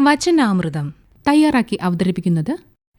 വചനാമൃതം തയ്യാറാക്കി അവതരിപ്പിക്കുന്നത്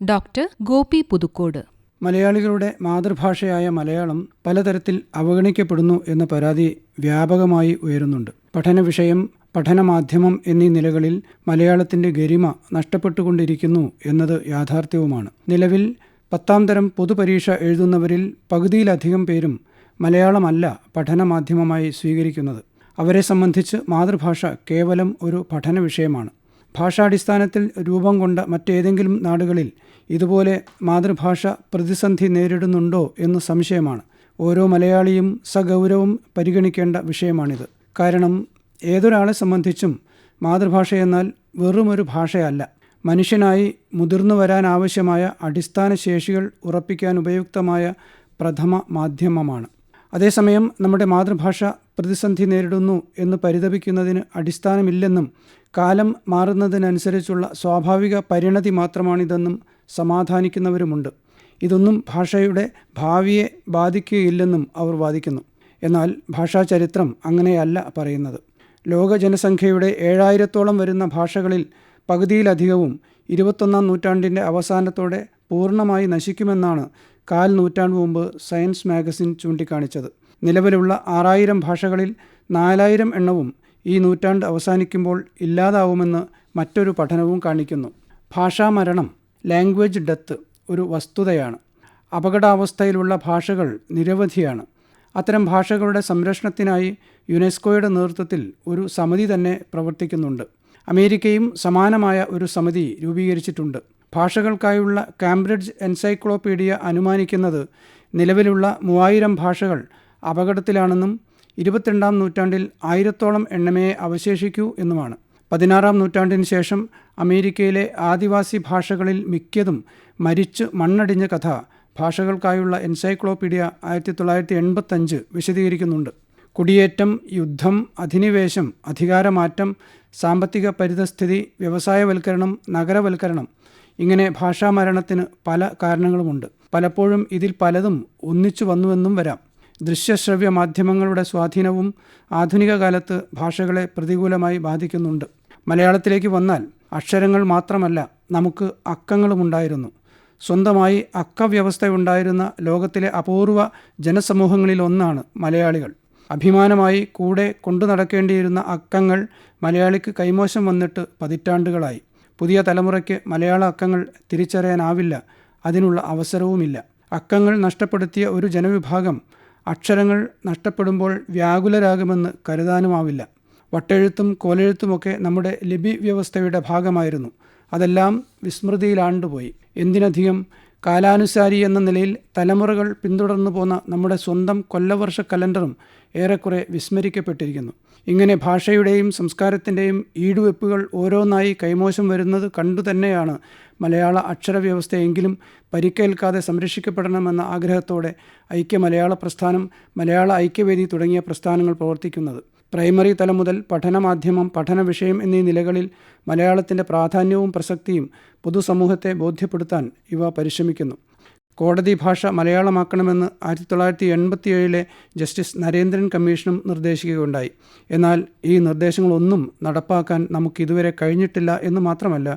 ഡോക്ടർ ഗോപി പുതുക്കോട്. മലയാളികളുടെ മാതൃഭാഷയായ മലയാളം പലതരത്തിൽ അവഗണിക്കപ്പെടുന്നു എന്ന പരാതി വ്യാപകമായി ഉയരുന്നുണ്ട്. പഠന വിഷയം, പഠനമാധ്യമം എന്നീ നിലകളിൽ മലയാളത്തിന്റെ ഗരിമ നഷ്ടപ്പെട്ടുകൊണ്ടിരിക്കുന്നു എന്നത് യാഥാർത്ഥ്യവുമാണ്. നിലവിൽ 10ാം തരം പൊതുപരീക്ഷ എഴുതുന്നവരിൽ പകുതിയിലധികം പേരും മലയാളമല്ല പഠനമാധ്യമമായി സ്വീകരിക്കുന്നത്. അവരെ സംബന്ധിച്ച് മാതൃഭാഷ കേവലം ഒരു പഠന വിഷയമാണ്. ഭാഷാടിസ്ഥാനത്തിൽ രൂപം കൊണ്ട മറ്റേതെങ്കിലും നാടുകളിൽ ഇതുപോലെ മാതൃഭാഷ പ്രതിസന്ധി നേരിടുന്നുണ്ടോ എന്ന് സംശയമാണ്. ഓരോ മലയാളിയും സഗൗരവം പരിഗണിക്കേണ്ട വിഷയമാണിത്. കാരണം ഏതൊരാളെ സംബന്ധിച്ചും മാതൃഭാഷയെന്നാൽ വെറുമൊരു ഭാഷയല്ല, മനുഷ്യനായി മുതിർന്നു വരാനാവശ്യമായ അടിസ്ഥാന ശേഷികൾ ഉറപ്പിക്കാൻ ഉപയുക്തമായ പ്രഥമ മാധ്യമമാണ്. അതേസമയം നമ്മുടെ മാതൃഭാഷ പ്രതിസന്ധി നേരിടുന്നു എന്ന് പരിതപിക്കുന്നതിന് അടിസ്ഥാനമില്ലെന്നും കാലം മാറുന്നതിനനുസരിച്ചുള്ള സ്വാഭാവിക പരിണതി മാത്രമാണിതെന്നും സമാധാനിക്കുന്നവരുമുണ്ട്. ഇതൊന്നും ഭാഷയുടെ ഭാവിയെ ബാധിക്കുകയില്ലെന്നും അവർ വാദിക്കുന്നു. എന്നാൽ ഭാഷാചരിത്രം അങ്ങനെയല്ല പറയുന്നത്. ലോക ജനസംഖ്യയുടെ 7000-ഓളം വരുന്ന ഭാഷകളിൽ പകുതിയിലധികവും 21ാം നൂറ്റാണ്ടിൻ്റെ അവസാനത്തോടെ പൂർണ്ണമായി നശിക്കുമെന്നാണ് 4 നൂറ്റാണ്ട് മുമ്പ് സയൻസ് മാഗസിൻ ചൂണ്ടിക്കാണിച്ചത്. നിലവിലുള്ള 6000 ഭാഷകളിൽ 4000 എണ്ണവും ഈ നൂറ്റാണ്ട് അവസാനിക്കുമ്പോൾ ഇല്ലാതാവുമെന്ന് മറ്റൊരു പഠനവും കാണിക്കുന്നു. ഭാഷാമരണം, ലാംഗ്വേജ് ഡെത്ത് ഒരു വസ്തുതയാണ്. അപകടാവസ്ഥയിലുള്ള ഭാഷകൾ നിരവധിയാണ്. അത്തരം ഭാഷകളുടെ സംരക്ഷണത്തിനായി യുനെസ്കോയുടെ നേതൃത്വത്തിൽ ഒരു സമിതി തന്നെ പ്രവർത്തിക്കുന്നുണ്ട്. അമേരിക്കയും സമാനമായ ഒരു സമിതി രൂപീകരിച്ചിട്ടുണ്ട്. ഭാഷകൾക്കായുള്ള കാംബ്രിഡ്ജ് എൻസൈക്ലോപീഡിയ അനുമാനിക്കുന്നത് നിലവിലുള്ള 3000 ഭാഷകൾ അപകടത്തിലാണെന്നും 22ാം നൂറ്റാണ്ടിൽ 1000-ഓളം എണ്ണമേ അവശേഷിക്കൂ എന്നുമാണ്. 16ാം നൂറ്റാണ്ടിന് ശേഷം അമേരിക്കയിലെ ആദിവാസി ഭാഷകളിൽ മിക്കതും മരിച്ച് മണ്ണടിഞ്ഞ കഥ ഭാഷകൾക്കായുള്ള എൻസൈക്ലോപീഡിയ 1985 വിശദീകരിക്കുന്നുണ്ട്. കുടിയേറ്റം, യുദ്ധം, അധിനിവേശം, അധികാരമാറ്റം, സാമ്പത്തിക പരിതസ്ഥിതി, വ്യവസായവൽക്കരണം, നഗരവൽക്കരണം, ഇങ്ങനെ ഭാഷാമരണത്തിന് പല കാരണങ്ങളുമുണ്ട്. പലപ്പോഴും ഇതിൽ പലതും ഒന്നിച്ചു വന്നുവെന്നും വരാം. ദൃശ്യശ്രവ്യ മാധ്യമങ്ങളുടെ സ്വാധീനവും ആധുനിക കാലത്ത് ഭാഷകളെ പ്രതികൂലമായി ബാധിക്കുന്നുണ്ട്. മലയാളത്തിലേക്ക് വന്നാൽ അക്ഷരങ്ങൾ മാത്രമല്ല, നമുക്ക് അക്കങ്ങളുമുണ്ടായിരുന്നു. സ്വന്തമായി അക്കവ്യവസ്ഥയുണ്ടായിരുന്ന ലോകത്തിലെ അപൂർവ ജനസമൂഹങ്ങളിൽ ഒന്നാണ് മലയാളികൾ. അഭിമാനമായി കൂടെ കൊണ്ടു നടക്കേണ്ടിയിരുന്ന അക്കങ്ങൾ മലയാളിക്ക് കൈമോശം വന്നിട്ട് പതിറ്റാണ്ടുകളായി. പുതിയ തലമുറയ്ക്ക് മലയാള അക്കങ്ങൾ തിരിച്ചറിയാനാവില്ല, അതിനുള്ള അവസരവുമില്ല. അക്കങ്ങൾ നഷ്ടപ്പെടുത്തിയ ഒരു ജനവിഭാഗം അക്ഷരങ്ങൾ നഷ്ടപ്പെടുമ്പോൾ വ്യാകുലരാകുമെന്ന് കരുതാനുമാവില്ല. വട്ടെഴുത്തും കോലെഴുത്തുമൊക്കെ നമ്മുടെ ലിപി വ്യവസ്ഥയുടെ ഭാഗമായിരുന്നു. അതെല്ലാം വിസ്മൃതിയിലാണ്ടുപോയി. എന്തിനധികം കാലാനുസാരി എന്ന നിലയിൽ തലമുറകൾ പിന്തുടർന്നു പോന്ന നമ്മുടെ സ്വന്തം കൊല്ലവർഷ കലണ്ടറും ഏറെക്കുറെ വിസ്മരിക്കപ്പെട്ടിരിക്കുന്നു. ഇങ്ങനെ ഭാഷയുടെയും സംസ്കാരത്തിൻ്റെയും ഈടുവെപ്പുകൾ ഓരോന്നായി കൈമോശം വരുന്നത് കണ്ടുതന്നെയാണ് മലയാള അക്ഷരവ്യവസ്ഥയെങ്കിലും പരിക്കേൽക്കാതെ സംരക്ഷിക്കപ്പെടണമെന്ന ആഗ്രഹത്തോടെ ഐക്യ മലയാള പ്രസ്ഥാനം, മലയാള ഐക്യവേദി തുടങ്ങിയ പ്രസ്ഥാനങ്ങൾ പ്രവർത്തിക്കുന്നത്. പ്രൈമറി തലം മുതൽ പഠനമാധ്യമം, പഠന വിഷയം എന്നീ നിലകളിൽ മലയാളത്തിൻ്റെ പ്രാധാന്യവും പ്രസക്തിയും പൊതുസമൂഹത്തെ ബോധ്യപ്പെടുത്താൻ ഇവ പരിശ്രമിക്കുന്നു. കോടതി ഭാഷ മലയാളമാക്കണമെന്ന് 1987 ജസ്റ്റിസ് നരേന്ദ്രൻ കമ്മീഷനും നിർദ്ദേശിക്കുകയുണ്ടായി. എന്നാൽ ഈ നിർദ്ദേശങ്ങളൊന്നും നടപ്പാക്കാൻ നമുക്കിതുവരെ കഴിഞ്ഞിട്ടില്ല എന്ന് മാത്രമല്ല,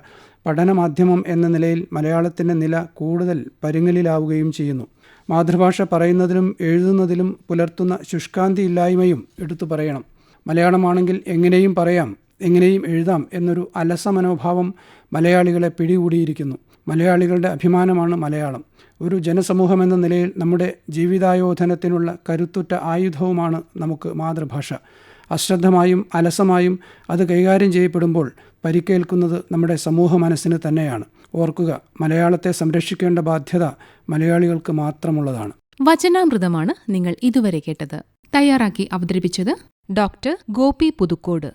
പഠനമാധ്യമം എന്ന നിലയിൽ മലയാളത്തിൻ്റെ നില കൂടുതൽ പരുങ്ങലിലാവുകയും ചെയ്യുന്നു. മാതൃഭാഷ പറയുന്നതിലും എഴുതുന്നതിലും പുലർത്തുന്ന ശുഷ്കാന്തിയില്ലായ്മയും എടുത്തു പറയണം. മലയാളമാണെങ്കിൽ എങ്ങനെയും പറയാം, എങ്ങനെയും എഴുതാം എന്നൊരു അലസ മനോഭാവം മലയാളികളെ പിടികൂടിയിരിക്കുന്നു. മലയാളികളുടെ അഭിമാനമാണ് മലയാളം. ഒരു ജനസമൂഹമെന്ന നിലയിൽ നമ്മുടെ ജീവിതായോധനത്തിനുള്ള കരുത്തുറ്റ ആയുധവുമാണ് നമുക്ക് മാതൃഭാഷ. അശ്രദ്ധമായും അലസമായും അത് കൈകാര്യം ചെയ്യപ്പെടുമ്പോൾ പരിക്കേൽക്കുന്നത് നമ്മുടെ സമൂഹ മനസ്സിന് തന്നെയാണ്. ഓർക്കുക, മലയാളത്തെ സംരക്ഷിക്കേണ്ട ബാധ്യത മലയാളികൾക്ക് മാത്രമുള്ളതാണ്. വചനാമൃതമാണ് നിങ്ങൾ ഇതുവരെ കേട്ടത്. തയ്യാറാക്കി അവതരിപ്പിച്ചത് ഡോക്ടർ ഗോപി പുതുക്കോട്.